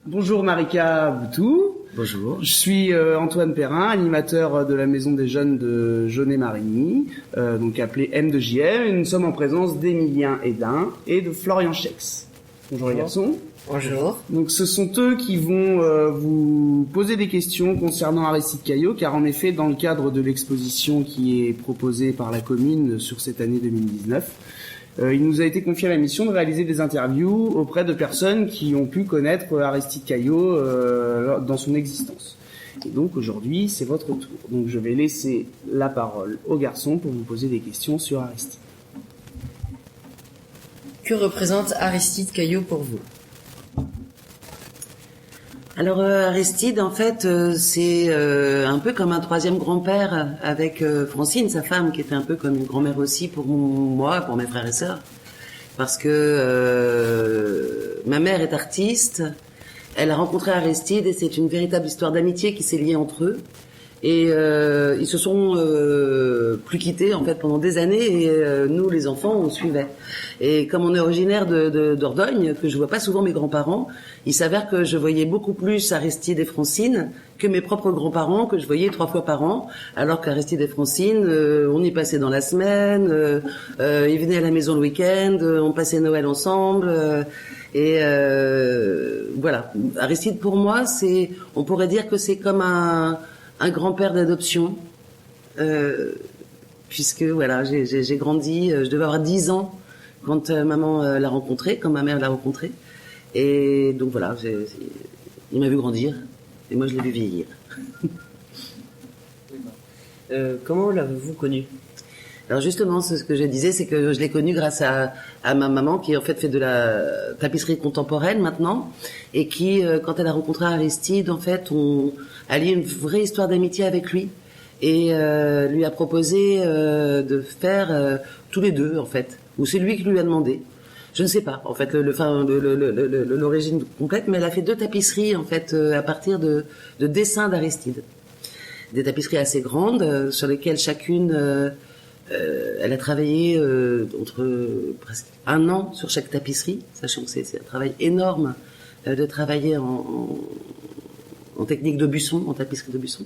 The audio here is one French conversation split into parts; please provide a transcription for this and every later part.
Bonjour Marika Boutou. Bonjour. Je suis Antoine Perrin, animateur de la Maison des Jeunes de Jaunet-Marigny, donc appelée M2JM, et nous sommes en présence d'Emilien Hédin et de Florian Schex. Bonjour les garçons. Bonjour. Donc ce sont eux qui vont vous poser des questions concernant Aristide Caillot, car en effet, dans le cadre de l'exposition qui est proposée par la commune sur cette année 2019, il nous a été confié la mission de réaliser des interviews auprès de personnes qui ont pu connaître Aristide Caillot dans son existence. Et donc aujourd'hui, c'est votre tour. Donc je vais laisser la parole aux garçons pour vous poser des questions sur Aristide. Que représente Aristide Caillot pour vous ? Alors Aristide, en fait, c'est un peu comme un troisième grand-père avec Francine, sa femme, qui était un peu comme une grand-mère aussi pour moi, pour mes frères et sœurs. Parce que ma mère est artiste, elle a rencontré Aristide et c'est une véritable histoire d'amitié qui s'est liée entre eux. Et ils se sont plus quittés en fait pendant des années et nous les enfants on suivait. Et comme on est originaire d'Ordogne, que je vois pas souvent mes grands-parents, il s'avère que je voyais beaucoup plus Aristide et Francine que mes propres grands-parents que je voyais 3 fois par an, alors qu'Aristide et Francine, on y passait dans la semaine, ils venaient à la maison le week-end, on passait Noël ensemble. Voilà, Aristide pour moi, on pourrait dire que c'est comme un grand-père d'adoption, puisque voilà, j'ai grandi, je devais avoir 10 ans quand maman l'a rencontré, quand ma mère l'a rencontré, et donc voilà, il m'a vu grandir, et moi je l'ai vu vieillir. Comment l'avez-vous connu ? Alors justement, ce que je disais, c'est que je l'ai connu grâce à ma maman qui en fait de la tapisserie contemporaine maintenant et qui, quand elle a rencontré Aristide, en fait, a lié une vraie histoire d'amitié avec lui et lui a proposé de faire tous les deux en fait, ou c'est lui qui lui a demandé. Je ne sais pas en fait l'origine complète, mais elle a fait 2 tapisseries en fait à partir de dessins d'Aristide, des tapisseries assez grandes sur lesquelles chacune elle a travaillé entre presque 1 an sur chaque tapisserie, sachant que c'est un travail énorme de travailler en technique d'Aubusson, en tapisserie d'Aubusson.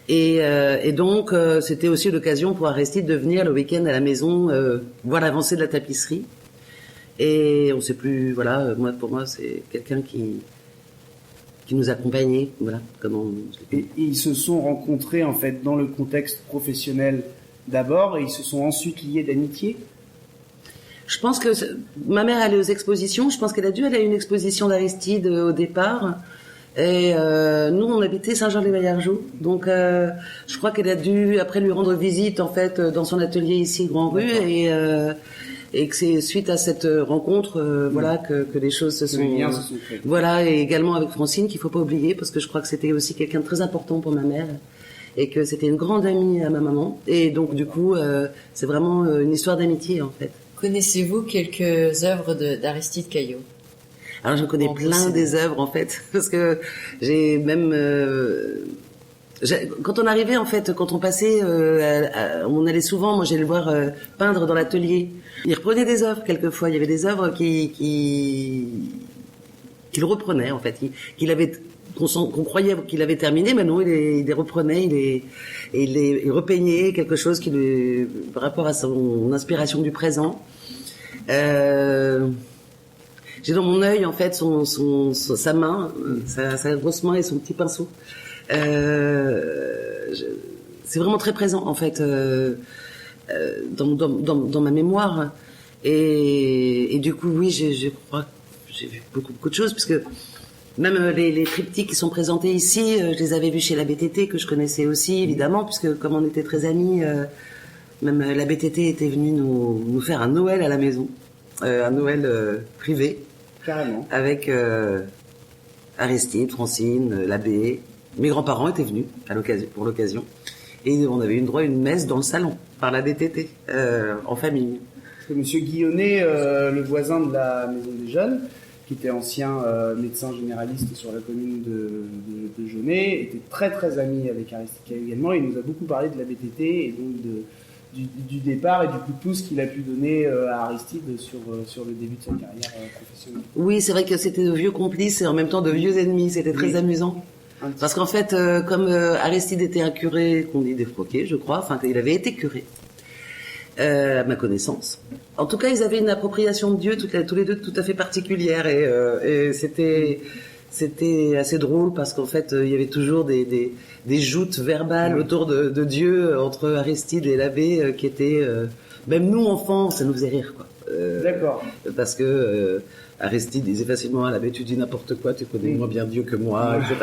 Et donc c'était aussi l'occasion pour Aristide de venir le week-end à la maison voir l'avancée de la tapisserie. Et on sait plus, voilà, pour moi c'est quelqu'un qui nous accompagnait, voilà, comment. Et ils se sont rencontrés en fait dans le contexte professionnel d'abord, et ils se sont ensuite liés d'amitié. Je pense que ma mère allait aux expositions. Je pense qu'elle a dû aller à une exposition d'Aristide au départ. Et nous, on habitait Saint-Jean-les-Maillargeaux. Donc, je crois qu'elle a dû après lui rendre visite en fait dans son atelier ici, Grand Rue, et que c'est suite à cette rencontre, voilà, que les choses se sont. Les liens se sont faits. Voilà, et également avec Francine, qu'il faut pas oublier, parce que je crois que c'était aussi quelqu'un de très important pour ma mère. Et que c'était une grande amie à ma maman. Et donc, du coup, c'est vraiment une histoire d'amitié, en fait. Connaissez-vous quelques œuvres d'Aristide Caillot ? Alors, je connais plein des œuvres, en fait, parce que j'ai même... quand on arrivait, en fait, quand on passait, on allait souvent, moi j'allais le voir peindre dans l'atelier. Il reprenait des œuvres, quelquefois. Il y avait des œuvres qu'il reprenait, en fait, qu'il avait... qu'on croyait qu'il avait terminé, mais non, il les reprenait, il repeignait quelque chose par rapport à son inspiration du présent. J'ai dans mon œil, en fait, sa main, sa grosse main et son petit pinceau. C'est vraiment très présent, en fait, dans ma mémoire. Et du coup, oui, je crois que j'ai vu beaucoup de choses, puisque même les triptyques qui sont présentés ici, je les avais vus chez la BTT, que je connaissais aussi, évidemment, puisque comme on était très amis, même la BTT était venue nous faire un Noël à la maison, un Noël privé. Carrément. Avec Aristide, Francine, l'abbé. Mes grands-parents étaient venus pour l'occasion. Et on avait eu droit à une messe dans le salon, par la BTT, en famille. Parce que Monsieur Guillonnet, le voisin de la Maison des Jeunes, qui était ancien médecin généraliste sur la commune de Jaunet, était très très ami avec Aristide Caillot également. Il nous a beaucoup parlé de la BTT et donc du départ et du coup de pouce qu'il a pu donner à Aristide sur le début de sa carrière professionnelle. Oui, c'est vrai que c'était de vieux complices et en même temps de vieux ennemis. C'était très amusant. Parce qu'en fait, comme Aristide était un curé qu'on dit défroqué, je crois, enfin il avait été curé, à ma connaissance. En tout cas, ils avaient une appropriation de Dieu tous les deux tout à fait particulière et c'était assez drôle parce qu'en fait, il y avait toujours des joutes verbales autour de Dieu entre Aristide et l'abbé qui étaient, même nous enfants, ça nous faisait rire, quoi. D'accord. Parce que Aristide disait facilement à l'abbé, tu dis n'importe quoi, tu connais moins bien Dieu que moi, etc.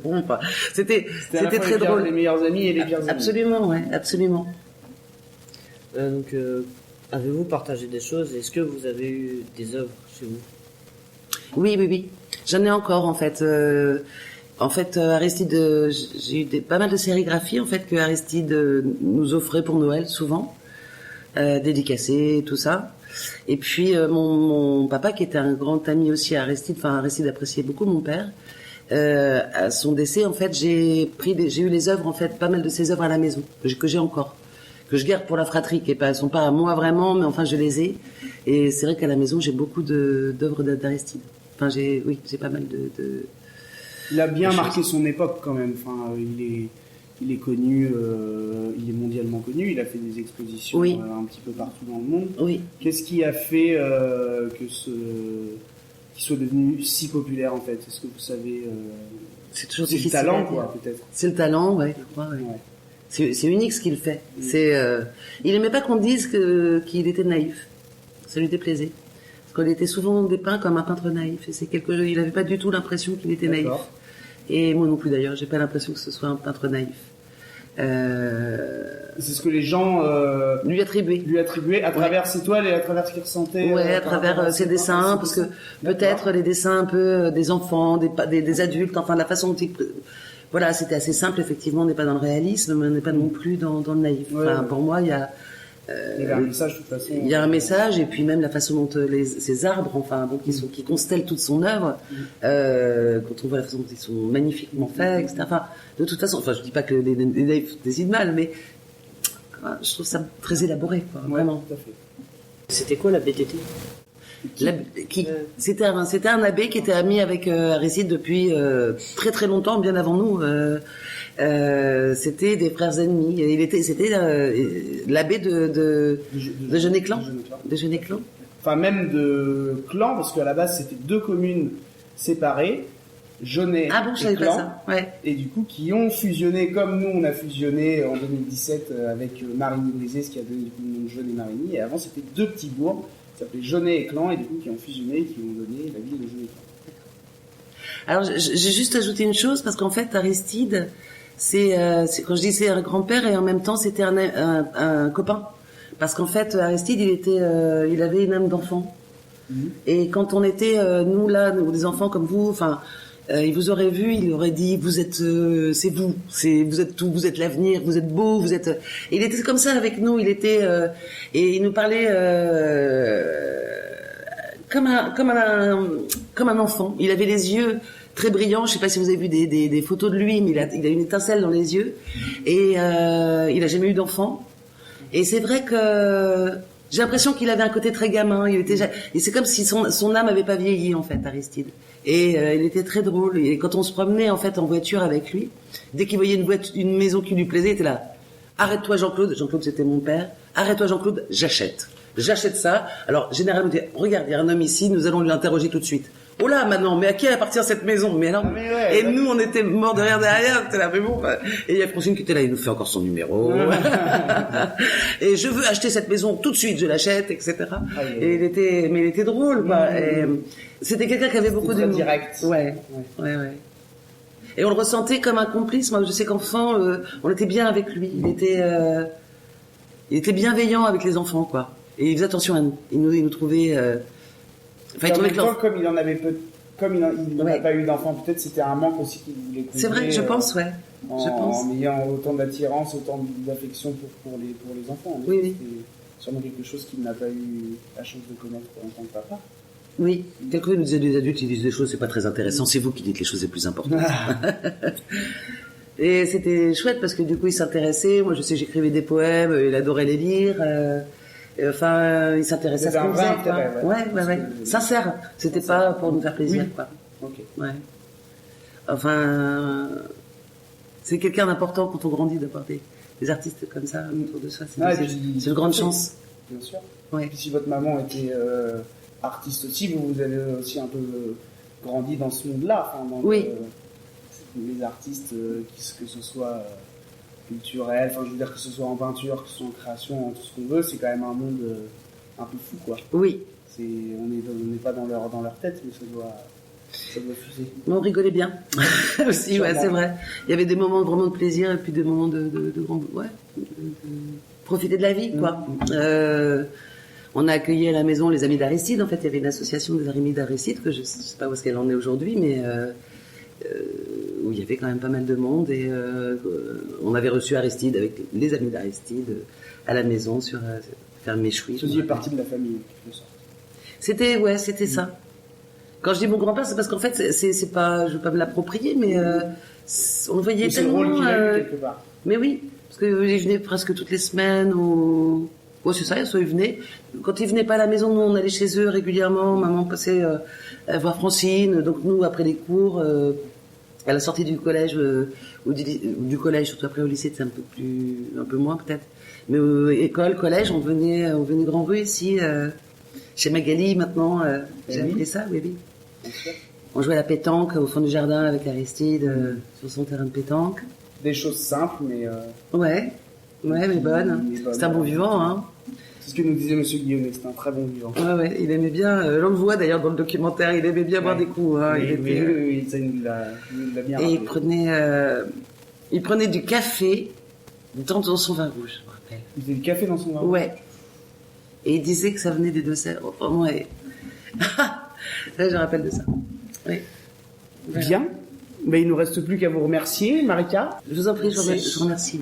Enfin, c'était très drôle. Les meilleurs amis et les pires amis. Absolument, ouais, absolument. Donc, avez-vous partagé des choses? Est-ce que vous avez eu des œuvres chez vous? Oui. J'en ai encore, en fait. Aristide, j'ai eu pas mal de sérigraphies, en fait, que Aristide nous offrait pour Noël, souvent. Dédicacées, tout ça. Et puis, mon papa, qui était un grand ami aussi à Aristide, enfin, Aristide appréciait beaucoup mon père. À son décès, en fait, j'ai eu les œuvres, en fait, pas mal de ses œuvres à la maison, que j'ai encore. Que je garde pour la fratrie, elles sont pas à moi vraiment, mais enfin, je les ai. Et c'est vrai qu'à la maison, j'ai beaucoup d'œuvres d'Aristide. Enfin, j'ai pas mal de Il a bien marqué son époque quand même. Enfin, il est connu, il est mondialement connu. Il a fait des expositions un petit peu partout dans le monde. Oui. Qu'est-ce qui a fait qu'il soit devenu si populaire en fait? Est-ce que vous savez? C'est toujours c'est difficile. Le talent, quoi, peut-être. C'est le talent, ouais, je crois. Ouais. C'est unique ce qu'il fait. Il aimait pas qu'on dise qu'il était naïf. Ça lui déplaisait. Parce qu'il était souvent dépeint comme un peintre naïf. Et il n'avait pas du tout l'impression qu'il était naïf. Et moi non plus d'ailleurs, j'ai pas l'impression que ce soit un peintre naïf. C'est ce que les gens lui attribuaient à travers ses toiles et à travers ce qu'il ressentait. Ouais, à travers ses dessins, parce que peut-être les dessins un peu des enfants, des adultes, enfin la façon dont voilà, c'était assez simple, effectivement, on n'est pas dans le réalisme, mais on n'est pas non plus dans le naïf. Enfin, pour moi, il y a un message, de toute façon. Il y a un message, et puis même la façon dont ces arbres, enfin, donc, qui constellent toute son œuvre, quand on voit la façon dont ils sont magnifiquement faits, etc. Enfin, de toute façon, enfin, je dis pas que les naïfs décident mal, mais je trouve ça très élaboré, quoi, vraiment. Tout à fait. C'était quoi la BTT? C'était un abbé qui était ami avec Aristide depuis très très longtemps, bien avant nous. C'était des frères ennemis. C'était l'abbé de Genéclan. De Genéclan. Enfin, même de Clan, parce qu'à la base c'était deux communes séparées, Genêt et Clan, et du coup qui ont fusionné comme nous on a fusionné en 2017 avec Marigny-Brisé, ce qui a donné du coup le nom de Genêt-Marigny. Et avant c'était deux petits bourgs qui s'appelaient Genêt et Clan, et du coup qui ont fusionné et qui ont donné la ville de Genêt-Clan. Alors j'ai juste ajouté une chose, parce qu'en fait Aristide, c'est quand je dis c'est un grand-père, et en même temps c'était un copain, parce qu'en fait Aristide il avait une âme d'enfant. Et quand on était nous des enfants comme vous, enfin il vous aurait vu, il aurait dit vous êtes vous êtes tout, vous êtes l'avenir, vous êtes beau, vous êtes. Et il était comme ça avec nous, et il nous parlait comme un enfant. Il avait les yeux très brillants. Je sais pas si vous avez vu des photos de lui, mais il a une étincelle dans les yeux, et il a jamais eu d'enfant. Et c'est vrai que j'ai l'impression qu'il avait un côté très gamin. Et c'est comme si son âme avait pas vieilli, en fait, Aristide. Et il était très drôle. Et quand on se promenait, en fait, en voiture avec lui, dès qu'il voyait une maison qui lui plaisait, il était là. Arrête-toi, Jean-Claude. Jean-Claude, c'était mon père. Arrête-toi, Jean-Claude. J'achète ça. Alors, généralement, il dit, regarde, il y a un homme ici, nous allons lui interroger tout de suite. Oh là, maintenant, mais à qui appartient cette maison? Mais alors, nous, on était morts de rire derrière, c'était là, mais bon, et il y a Francine qui était là, il nous fait encore son numéro. Et je veux acheter cette maison tout de suite, je l'achète, etc. Et il était drôle, quoi. Et c'était quelqu'un qui avait beaucoup d'humour. Direct. Ouais. Et on le ressentait comme un complice. Moi, je sais qu'enfant, on était bien avec lui. Il était bienveillant avec les enfants, quoi. Et il faisait attention à nous. Il nous trouvait, comme il en avait comme il n'a pas eu d'enfant, peut-être c'était un manque aussi qu'il voulait combler. C'est vrai, je pense, ouais. En ayant autant d'attirance, autant d'affection pour les enfants. Oui. C'était sûrement quelque chose qu'il n'a pas eu la chance de connaître en tant que papa. Oui, quelquefois il nous disait, les adultes ils disent des choses, c'est pas très intéressant, c'est vous qui dites les choses les plus importantes. Et c'était chouette parce que du coup, il s'intéressait. Moi, je sais, j'écrivais des poèmes, il adorait les lire. Enfin, il s'intéressait à ce qu'on faisait, quoi. Ouais. Sincère. C'était pas pour nous faire plaisir, quoi. Ok. Ouais. Enfin, c'est quelqu'un d'important quand on grandit d'avoir des artistes comme ça autour de soi. C'est une grande chance. Bien sûr. Ouais. Et puis si votre maman était artiste aussi, vous avez aussi un peu grandi dans ce monde-là. Enfin, Oui. Les artistes, que ce soit culturel, enfin je veux dire que ce soit en peinture, que ce soit en création, en tout ce qu'on veut, c'est quand même un monde un peu fou, quoi. Oui. On n'est pas dans leur tête, mais ça doit fuser. Mais on rigolait bien aussi, ouais, c'est vrai. Il y avait des moments vraiment de plaisir et puis des moments de profiter de la vie, quoi. On a accueilli à la maison les Amis d'Aristide. En fait, il y avait une association des Amis d'Aristide, que je sais pas où est-ce qu'elle en est aujourd'hui, mais où il y avait quand même pas mal de monde et on avait reçu Aristide avec les Amis d'Aristide à la maison sur ferme Méchoui. Vous faisiez partie de la famille, en quelque sorte. C'était ça. Quand je dis mon grand-père, c'est parce qu'en fait, c'est pas, je veux pas me l'approprier, mais on le voyait c'est tellement. le rôle qu'il a eu quelque part. Mais oui, parce qu'il venait presque toutes les semaines. Ouais, c'est ça, soit il venait. Quand il venait pas à la maison, nous on allait chez eux régulièrement. Maman passait voir Francine. Donc nous, après les cours, à la sortie du collège ou du collège, surtout après au lycée, c'est un peu moins peut-être. Mais école, collège, on venait Grand Rue ici, chez Magali maintenant. J'ai appelé ça, oui. On jouait à la pétanque au fond du jardin avec Aristide sur son terrain de pétanque. Des choses simples, mais ouais, mais bonnes. C'est un bon vivant, hein. C'est ce que nous disait Monsieur Guillaume, c'était un très bon vivant. Ouais, il aimait bien. On le voit d'ailleurs dans le documentaire, il aimait bien boire des coups. Hein, oui, ça il l'a bien et rappelé. il prenait du café dans son vin rouge, je me rappelle. Il faisait du café dans son vin rouge. Ouais. Et il disait que ça venait des Deux-Sèvres. Vraiment, ouais. Là, je me rappelle de ça. Oui. Voilà. Bien. Ben, il nous reste plus qu'à vous remercier, Marika. Je vous en prie, je vous remercie.